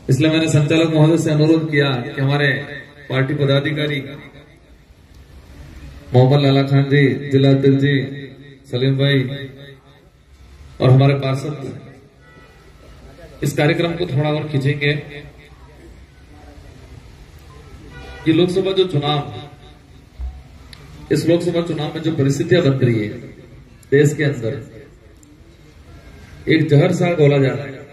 इसलिए मैंने संचालक महोदय से अनुरोध किया कि हमारे पार्टी पदाधिकारी मोहम्मद लाला खान जी, जिला अध्यक्ष जी, सलीम भाई और हमारे पार्षद इस कार्यक्रम को थोड़ा और खींचेंगे। ये लोकसभा जो चुनाव, इस लोकसभा चुनाव में जो परिस्थितियां बन रही है देश के अंदर, एक जहर सा घोला जा रहा है।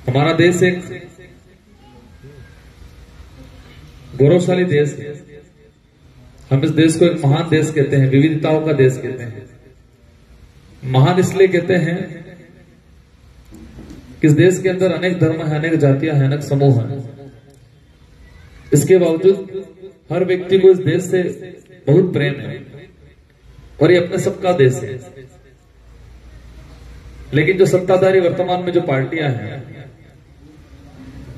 हमारा देश एक गौरवशाली देश है। हम इस देश को एक महान देश कहते हैं, विविधताओं का देश कहते हैं। महान इसलिए कहते हैं कि इस देश के अंदर अनेक धर्म है, अनेक जातियां हैं, अनेक समूह हैं। इसके बावजूद हर व्यक्ति को इस देश से बहुत प्रेम है और ये अपने सबका देश है। लेकिन जो सत्ताधारी वर्तमान में जो पार्टियां हैं,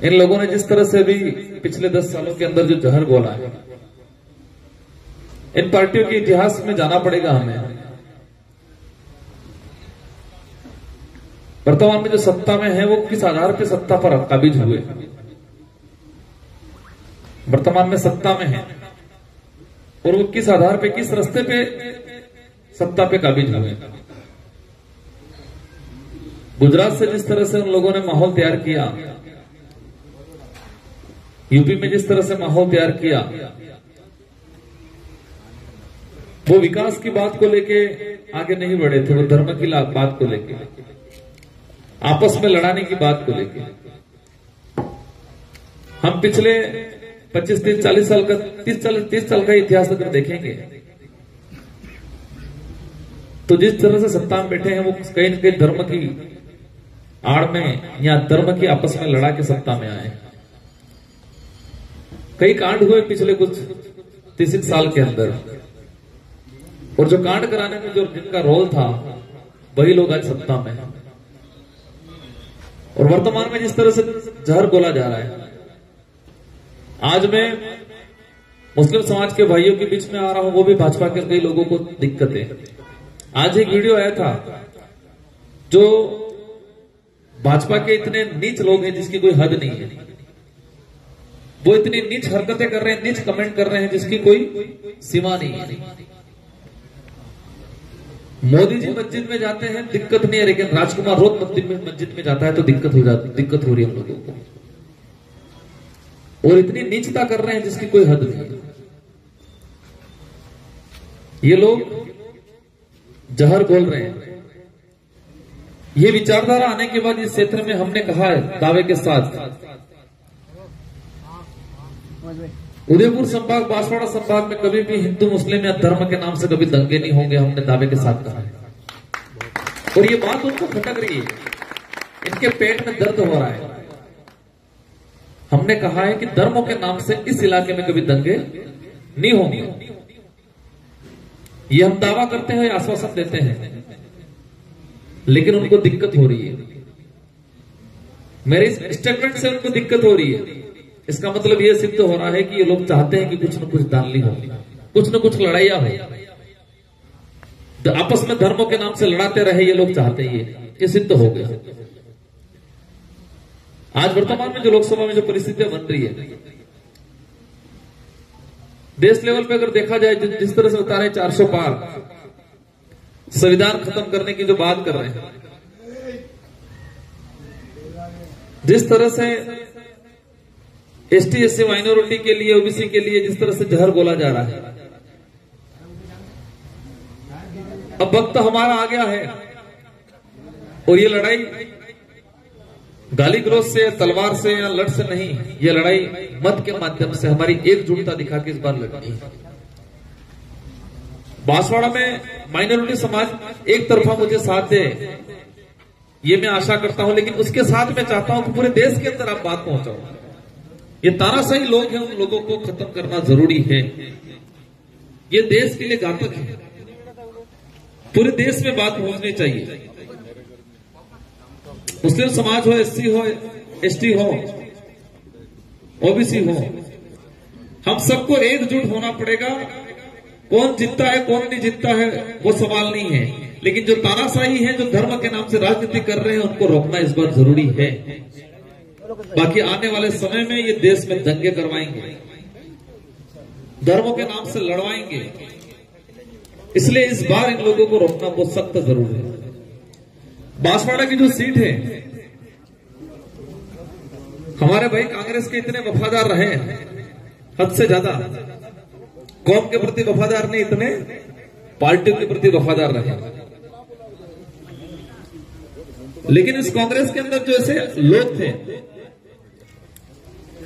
इन लोगों ने जिस तरह से भी पिछले 10 सालों के अंदर जो जहर घोला है, इन पार्टियों के इतिहास में जाना पड़ेगा हमें। वर्तमान में जो सत्ता में है वो किस आधार पे सत्ता पर काबिज हुए, वर्तमान में सत्ता में है और वो किस आधार पे, किस रास्ते पे सत्ता पे काबिज हुए। गुजरात से जिस तरह से उन लोगों ने माहौल तैयार किया, यूपी में जिस तरह से माहौल तैयार किया, वो विकास की बात को लेके आगे नहीं बढ़े थे। वो धर्म की बात को लेके, आपस में लड़ाने की बात को लेके। हम पिछले 25-30-40 साल का 30 साल का इतिहास अगर देखेंगे तो जिस तरह से सत्ता में बैठे हैं वो कहीं न कहीं धर्म की आड़ में या धर्म की आपस में लड़ा के सत्ता में आए। कई कांड हुए पिछले कुछ 30 साल के अंदर, और जो कांड कराने में जो जिनका रोल था वही लोग आज सत्ता में हैं। और वर्तमान में जिस तरह से जहर घोला जा रहा है, आज मैं मुस्लिम समाज के भाइयों के बीच में आ रहा हूं, वो भी भाजपा के कई लोगों को दिक्कत है। आज एक वीडियो आया था, जो भाजपा के इतने नीच लोग हैं जिसकी कोई हद नहीं है, वो इतनी नीच हरकतें कर रहे हैं, नीच कमेंट कर रहे हैं जिसकी कोई सीमा नहीं है। मोदी जी मस्जिद में जाते हैं, दिक्कत नहीं है, लेकिन राजकुमार रोज मस्जिद में जाता है तो दिक्कत हो रही है हम लोगों को। और इतनी नीचता कर रहे हैं जिसकी कोई हद नहीं। ये लोग जहर घोल रहे हैं। ये विचारधारा आने के बाद इस क्षेत्र में हमने कहा है दावे के साथ, उदयपुर संभाग, बांसवाड़ा संभाग में कभी भी हिंदू मुस्लिम या धर्म के नाम से कभी दंगे नहीं होंगे, हमने दावे के साथ कहा है। और ये बात उनको खटक रही है, इनके पेट में दर्द हो रहा है। हमने कहा है कि धर्मों के नाम से इस इलाके में कभी दंगे नहीं होंगे। ये हम दावा करते हैं, आश्वासन देते हैं, लेकिन उनको दिक्कत हो रही है। मेरे इस स्टेटमेंट से उनको दिक्कत हो रही है। इसका मतलब यह सिद्ध हो रहा है कि ये लोग चाहते हैं कि कुछ न कुछ दानली हो, कुछ न कुछ लड़ाइयां हो, आपस में धर्मों के नाम से लड़ाते रहे। ये लोग चाहते हैं, ये सिद्ध हो गया। आज वर्तमान में जो लोकसभा में जो परिस्थितियां बन रही है, देश लेवल पे अगर देखा जाए, जिस तरह से बता रहे 400 पार संविधान खत्म करने की जो बात कर रहे हैं, जिस तरह से एसटी एससी माइनॉरिटी के लिए, ओबीसी के लिए जिस तरह से जहर घोला जा रहा है, अब वक्त हमारा आ गया है। और ये लड़ाई गाली गलौज से, तलवार से या लड़ से नहीं, ये लड़ाई मत के माध्यम से हमारी एकजुटता दिखा के इस बार लड़नी है। बांसवाड़ा में माइनॉरिटी समाज एक तरफा मुझे साथ दे, ये मैं आशा करता हूं, लेकिन उसके साथ मैं चाहता हूं कि पूरे देश के अंदर आप बात पहुंचाओ। ये तानाशाही लोग हैं, उन लोगों को खत्म करना जरूरी है। ये देश के लिए घातक है। पूरे देश में बात पहुंचनी चाहिए। मुस्लिम समाज हो, एससी हो, एसटी हो, ओबीसी हो, हम सबको एकजुट होना पड़ेगा। कौन जीतता है कौन नहीं जीतता है वो सवाल नहीं है, लेकिन जो तानाशाही है, जो धर्म के नाम से राजनीति कर रहे हैं, उनको रोकना इस बार जरूरी है। बाकी आने वाले समय में ये देश में दंगे करवाएंगे, धर्मों के नाम से लड़वाएंगे, इसलिए इस बार इन लोगों को रोकना बहुत सख्त जरूरी है। बांसवाड़ा की जो सीट है, हमारे भाई कांग्रेस के इतने वफादार रहे, हद से ज्यादा कौम के प्रति वफादार नहीं, इतने पार्टियों के प्रति वफादार रहे। लेकिन इस कांग्रेस के अंदर जो ऐसे लोग थे,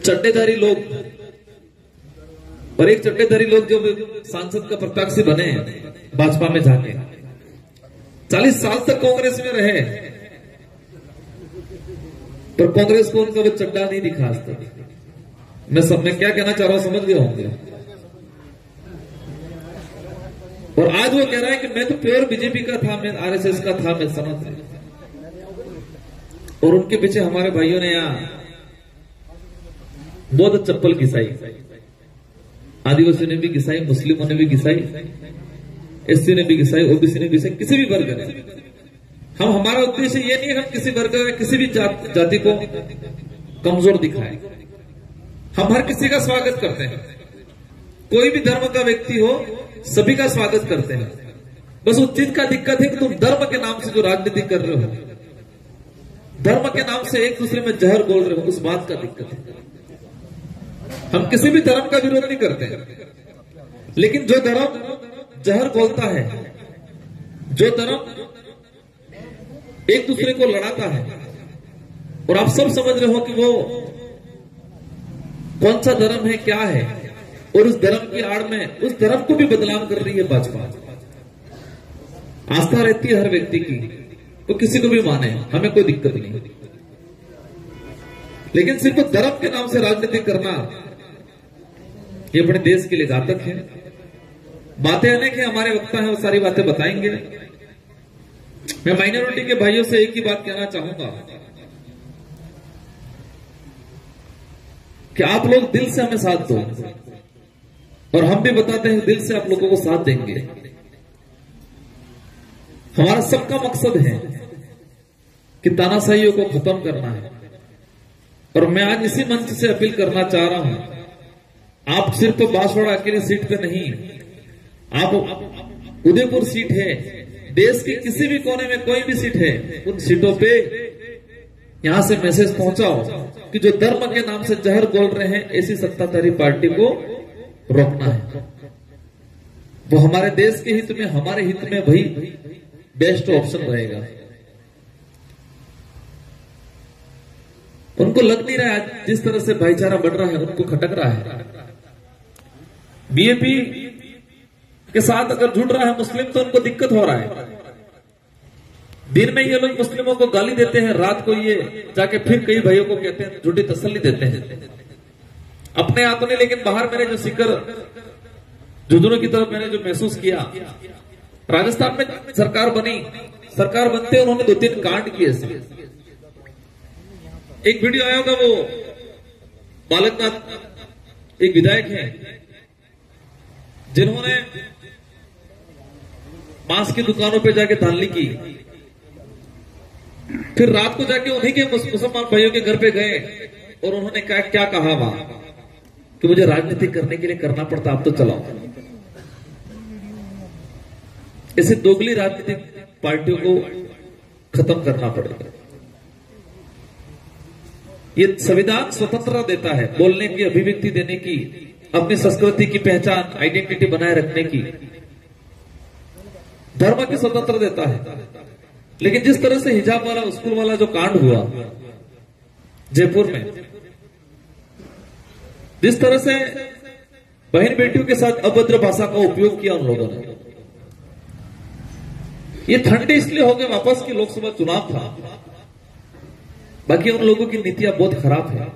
चड्डेधारी लोग, और एक चड्डेधारी लोग जो सांसद का प्रत्याशी बने भाजपा में जाके 40 साल तक कांग्रेस में रहे, पर कांग्रेस को उनका वो चड्डा नहीं दिखा आज तक। मैं क्या कहना चाह रहा हूं समझ गए होंगे। और आज वो कह रहा है कि मैं तो प्योर बीजेपी का था, मैं आरएसएस का था, मैं समझ। और उनके पीछे हमारे भाइयों ने यहां बहुत चप्पल घिसाई, आदिवासियों ने भी घिसाई, मुस्लिमों ने भी घिसाई, एससी ने भी घिसाई, ओबीसी ने भी घिसाई, किसी भी वर्ग ने। हम, हमारा उद्देश्य ये नहीं है हम किसी वर्ग में किसी भी जाति को कमजोर दिखाएं। हम हर किसी का स्वागत करते हैं, कोई भी धर्म का व्यक्ति हो सभी का स्वागत करते हैं। बस उस चीज का दिक्कत है कि तुम धर्म के नाम से जो राजनीति कर रहे हो, धर्म के नाम से एक दूसरे में जहर बोल रहे हो, उस बात का दिक्कत है। हम किसी भी धर्म का विरोध नहीं करते हैं, लेकिन जो धर्म जहर बोलता है, जो धर्म एक दूसरे को लड़ाता है, और आप सब समझ रहे हो कि वो कौन सा धर्म है, क्या है, और उस धर्म की आड़ में उस धर्म को भी बदनाम कर रही है भाजपा। आस्था रहती है हर व्यक्ति की, तो किसी को भी माने, हमें कोई दिक्कत नहीं, लेकिन सिर्फ धर्म के नाम से राजनीति करना ये अपने देश के लिए घातक है। बातें अनेक है, हमारे वक्ता है, वो सारी बातें बताएंगे। मैं माइनॉरिटी के भाइयों से एक ही बात कहना चाहूंगा कि आप लोग दिल से हमें साथ दो, और हम भी बताते हैं दिल से आप लोगों को साथ देंगे। हमारा सबका मकसद है कि तानाशाहियों को खत्म करना है। और मैं आज इसी मंच से अपील करना चाह रहा हूं, आप सिर्फ तो बांसवाड़ा अकेली सीट पे नहीं, आप उदयपुर सीट है, देश के किसी भी कोने में कोई भी सीट है, उन सीटों पे यहां से मैसेज पहुंचाओ कि जो धर्म के नाम से जहर बोल रहे हैं, ऐसी सत्ताधारी पार्टी को रोकना है। वो हमारे देश के हित में, हमारे हित में भाई बेस्ट ऑप्शन रहेगा। उनको लग नहीं रहा है जिस तरह से भाईचारा बढ़ रहा है, उनको खटक रहा है। बीएपी के साथ अगर जुड़ रहा है मुस्लिम, तो उनको दिक्कत हो रहा है। दिन में ये लोग मुस्लिमों को गाली देते हैं, रात को ये जाके फिर कई भाइयों को कहते हैं, झूठी तसल्ली देते हैं अपने हाथों ने। लेकिन बाहर मेरे जो सिक्कर झुंझुनू की तरफ मैंने जो महसूस किया, राजस्थान में सरकार बनी, सरकार बनते उन्होंने 2-3 कांड किए। एक वीडियो आया होगा, वो बालकनाथ एक विधायक हैं जिन्होंने मांस की दुकानों पे जाके धांधली की, फिर रात को जाके उन्हीं के मुसलमान भाइयों के घर पे गए और उन्होंने क्या कहा वहां कि मुझे राजनीति करने के लिए करना पड़ता, आप तो चलाओ। ऐसे दोगली राजनीतिक पार्टियों को खत्म करना पड़ेगा। ये संविधान स्वतंत्रता देता है, बोलने की, अभिव्यक्ति देने की, अपनी संस्कृति की पहचान, आइडेंटिटी बनाए रखने की, धर्म की स्वतंत्रता देता है। लेकिन जिस तरह से हिजाब वाला स्कूल वाला जो कांड हुआ जयपुर में, जिस तरह से बहन बेटियों के साथ अभद्र भाषा का उपयोग किया उन लोगों ने, ये ठंडे इसलिए हो गए वापस की लोकसभा चुनाव था, बाकी उन लोगों की नीतियां बहुत खराब है।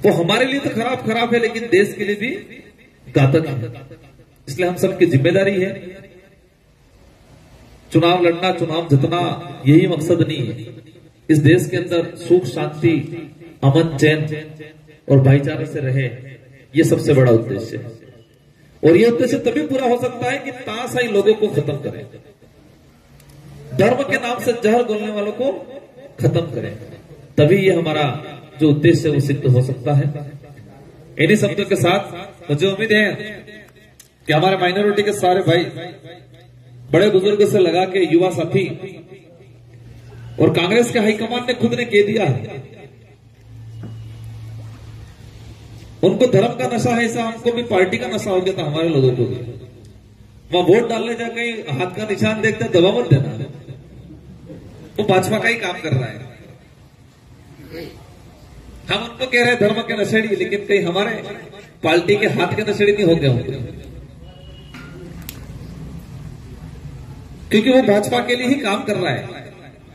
वो हमारे लिए तो खराब है, लेकिन देश के लिए भी घातक है। इसलिए हम सबकी जिम्मेदारी है, चुनाव लड़ना, चुनाव जितना, यही मकसद नहीं है। इस देश के अंदर सुख शांति, अमन चैन और भाईचारे से रहे, ये सबसे बड़ा उद्देश्य है। और ये उद्देश्य तभी पूरा हो सकता है कि तानाशाही लोगों को खत्म करें, धर्म के नाम से जहर घोलने वालों को खत्म करें, तभी ये हमारा जो उद्देश्य है वो सिद्ध हो सकता है। इन्हीं शब्दों के साथ मुझे उम्मीद है कि हमारे माइनॉरिटी के सारे भाई, बड़े बुजुर्ग से लगा के युवा साथी और कांग्रेस के हाईकमान ने खुद ने कह दिया है, उनको धर्म का नशा है, ऐसा हमको भी पार्टी का नशा हो गया था हमारे लोगों को भी। वहां वोट डालने जाके हाथ का निशान देखते दबा मत देना, वो भाजपा का ही काम कर रहा है। हम उनको कह रहे हैं धर्म के नशेड़ी, लेकिन कहीं हमारे पार्टी के हाथ के नशेड़ी नहीं हो गए होंगे, क्योंकि वो भाजपा के लिए ही काम कर रहा है।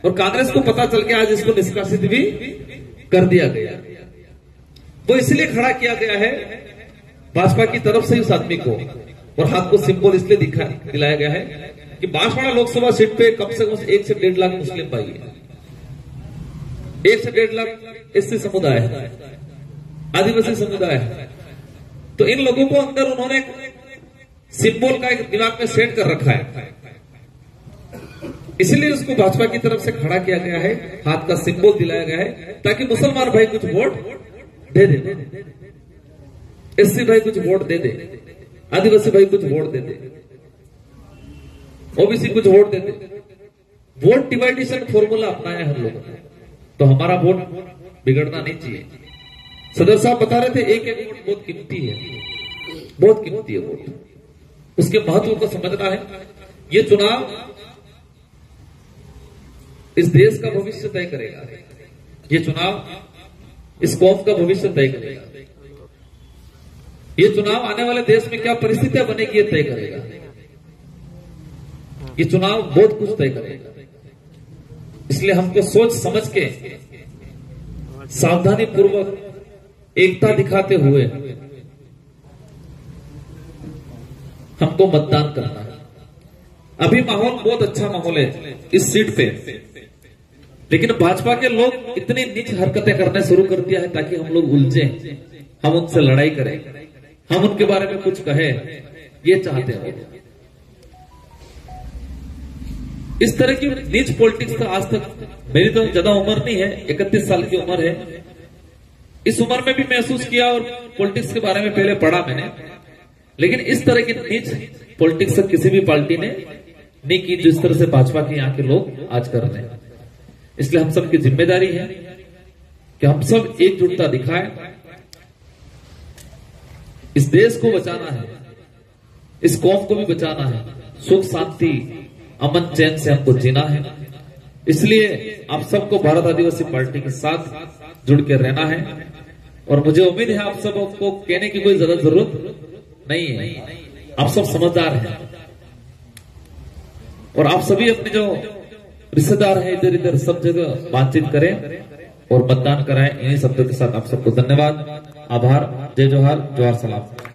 और कांग्रेस को पता चल के आज इसको निष्कासित भी कर दिया गया। वो इसलिए खड़ा किया गया है भाजपा की तरफ से उस आदमी को, और हाथ को सिंबल इसलिए दिलाया गया है कि बांसवाड़ा लोकसभा सीट पे कम से कम 1 से 1.5 लाख मुस्लिम भाई है, 1 से 1.5 लाख एससी समुदाय है, आदिवासी समुदाय है। तो इन लोगों को अंदर उन्होंने सिंबल का एक दिमाग में सेट कर रखा है, इसलिए उसको भाजपा की तरफ से खड़ा किया गया है, हाथ का सिंबल दिलाया गया है, ताकि मुसलमान भाई कुछ वोट दे दे, एससी भाई कुछ वोट दे दे, आदिवासी भाई कुछ वोट दे दे, ओबीसी कुछ वोट दे दे। वोट डिवाइडेशन फॉर्मूला अपनाया हम लोगों ने, तो हमारा वोट बिगड़ना नहीं चाहिए। सदर साहब बता रहे थे एक एक वोट बहुत कीमती है, बहुत कीमती है वोट, उसके महत्व को समझना है। ये चुनाव इस देश का भविष्य तय करेगा, ये चुनाव इस कौम का भविष्य तय करेगा, ये चुनाव आने वाले देश में क्या परिस्थितियां बनेगी ये तय करेगा, ये चुनाव बहुत कुछ तय करेगा। इसलिए हमको सोच समझ के सावधानी पूर्वक एकता दिखाते हुए हमको मतदान करना है। अभी माहौल बहुत अच्छा माहौल है इस सीट पे, लेकिन भाजपा के लोग इतनी नीच हरकतें करने शुरू कर दिया है ताकि हम लोग उलझे, हम उनसे लड़ाई करें, हम उनके बारे में कुछ कहें, ये चाहते हैं। इस तरह की नीच पॉलिटिक्स का आज तक, मेरी तो ज्यादा उम्र नहीं है, 31 साल की उम्र है, इस उम्र में भी महसूस किया और पॉलिटिक्स के बारे में पहले पढ़ा मैंने, लेकिन इस तरह की नीच पॉलिटिक्स किसी भी पार्टी ने नहीं की जिस तरह से भाजपा के यहाँ के लोग आज कर रहे हैं। इसलिए हम सब की जिम्मेदारी है कि हम सब एकजुटता दिखाएं, इस देश को बचाना है, इस कौम को भी बचाना है, सुख शांति अमन चैन से हमको जीना है। इसलिए आप सबको भारत आदिवासी पार्टी के साथ जुड़ के रहना है, और मुझे उम्मीद है आप सबको कहने की कोई ज्यादा जरूरत नहीं है, आप सब समझदार हैं, और आप सभी अपने जो रिश्तेदार हैं इधर इधर सब जगह बातचीत करें और मतदान कराएं। इन्हीं शब्दों के साथ आप सबको धन्यवाद, आभार, जय जोहार, जोहार सलाम।